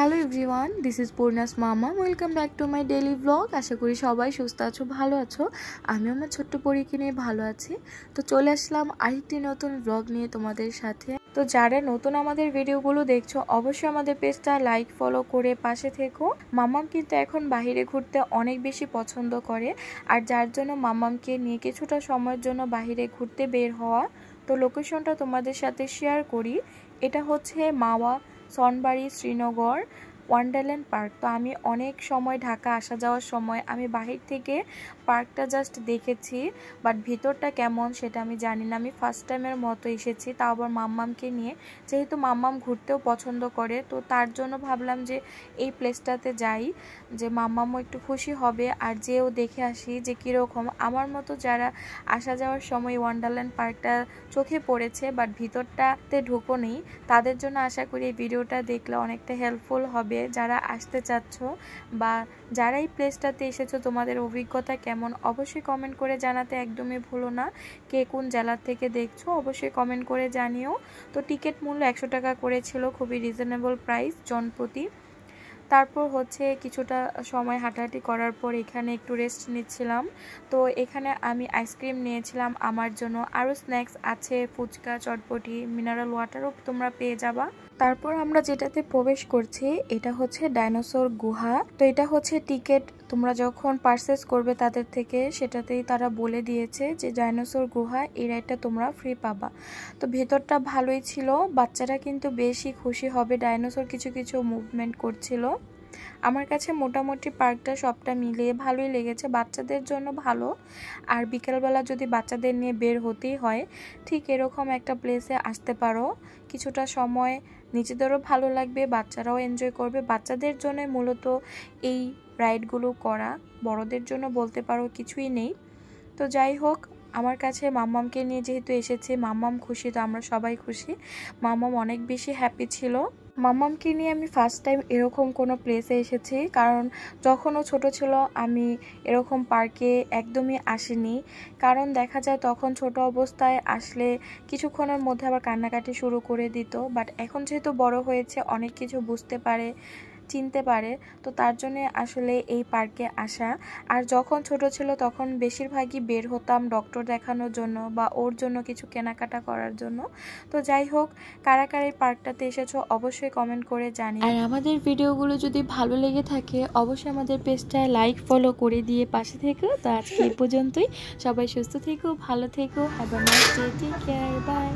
Hello everyone, this is Purnash মামা। Welcome back to my daily blog. আশা করি সবাই সুস্থ আছো, ভালো আছো। আমিও আমার ছোট্ট পরীকে নিয়ে ভালো আছি। তো চলে আসলাম আরেকটি নতুন ব্লগ নিয়ে তোমাদের সাথে। তো যারা নতুন আমাদের ভিডিওগুলো দেখছো অবশ্যই আমাদের পেজটা লাইক ফলো করে পাশে থেকো। মাম্মাম কিন্তু এখন বাইরে ঘুরতে অনেক বেশি পছন্দ করে, আর যার জন্য মাম্মামকে নিয়ে কিছুটা সময়ের জন্য বাইরে ঘুরতে বের হওয়া। তো লোকেশনটা তোমাদের সাথে শেয়ার করি। এটা হচ্ছে মাওয়া সনবাড়ি শ্রীনগর ওয়ান্ডারল্যান্ড পার্ক। তো আমি অনেক সময় ঢাকা আসা যাওয়ার সময় আমি বাহির থেকে পার্কটা জাস্ট দেখেছি, বাট ভিতরটা কেমন সেটা আমি জানি না। আমি ফার্স্ট টাইমের মতো এসেছি, তাও আবার মাম্মামকে নিয়ে। যেহেতু মাম্মাম ঘুরতেও পছন্দ করে, তো তার জন্য ভাবলাম যে এই প্লেসটাতে যাই, যে মাম্মামও একটু খুশি হবে আর যেও দেখে আসি যে কীরকম। আমার মতো যারা আসা যাওয়ার সময় ওয়ান্ডারল্যান্ড পার্কটা চোখে পড়েছে বাট ভিতরটাতে ঢুকো নেই, তাদের জন্য আশা করি এই ভিডিওটা দেখলে অনেকটা হেল্পফুল হবে। যারা আসতে চাচ্ছ বা যারা এই প্লেসটাতে এসেছো তোমাদের অভিজ্ঞতা কেমন অবশ্যই কমেন্ট করে জানাতে একদমই ভুলো না। কে কোন জেলার থেকে দেখছো অবশ্যই কমেন্ট করে জানিও। তো টিকিট মূল্য 100 টাকা করেছিল, খুবই রিজনেবল প্রাইস জনপ্রতি। তারপর হচ্ছে কিছুটা সময় হাঁটাহাঁটি করার পর এখানে একটু রেস্ট নিচ্ছিলাম। তো এখানে আমি আইসক্রিম নিয়েছিলাম আমার জন্য, আরও স্ন্যাক্স আছে, ফুচকা, চটপটি, মিনারেল ওয়াটারও তোমরা পেয়ে যাবা। তারপর আমরা যেটাতে প্রবেশ করছি এটা হচ্ছে ডাইনোসর গুহা। তো এটা হচ্ছে টিকিট তোমরা যখন পারচেস করবে তাদের থেকে, সেটাতেই তারা বলে দিয়েছে যে ডাইনোসর গুহা এই রাইডটা তোমরা ফ্রি পাবা। তো ভেতরটা ভালোই ছিল, বাচ্চারা কিন্তু বেশি খুশি হবে, ডাইনোসর কিছু কিছু মুভমেন্ট করছিল। আমার কাছে মোটামুটি পার্কটা সবটা মিলিয়ে ভালোই লেগেছে, বাচ্চাদের জন্য ভালো। আর বিকেলবেলা যদি বাচ্চাদের নিয়ে বের হতেই হয় ঠিক এরকম একটা প্লেসে আসতে পারো। কিছুটা সময় নিজেদেরও ভালো লাগবে, বাচ্চারাও এনজয় করবে। বাচ্চাদের জন্য মূলত এই রাইডগুলো করা, বড়দের জন্য বলতে পারো কিছুই নেই। তো যাই হোক, আমার কাছে মাম্মামকে নিয়ে যেহেতু এসেছে, মাম্মাম খুশি তো আমরা সবাই খুশি। মাম্মাম অনেক বেশি হ্যাপি ছিল। মাম্মামকে নিয়ে আমি ফার্স্ট টাইম এরকম কোনো প্লেসে এসেছি, কারণ যখন ও ছোটো ছিল আমি এরকম পার্কে একদমই আসিনি। কারণ দেখা যায় তখন ছোট অবস্থায় আসলে কিছুক্ষণের মধ্যে আবার কান্নাকাটি শুরু করে দিত, বাট এখন যেহেতু বড় হয়েছে অনেক কিছু বুঝতে পারে, চিনতে পারে, তো তার জন্য আসলে এই পার্কে আসা। আর যখন ছোট ছিল তখন বেশিরভাগই বের হতাম ডক্টর দেখানোর জন্য বা ওর জন্য কিছু কেনাকাটা করার জন্য। তো যাই হোক, কারা কারা এই পার্কটাতে এসেছো অবশ্যই কমেন্ট করে জানি। আর আমাদের ভিডিওগুলো যদি ভালো লেগে থাকে অবশ্যই আমাদের পেজটা লাইক ফলো করে দিয়ে পাশে থেকো। তো আজকে এই পর্যন্তই, সবাই সুস্থ থেকো, ভালো থেকো, have a nice day, take care, by.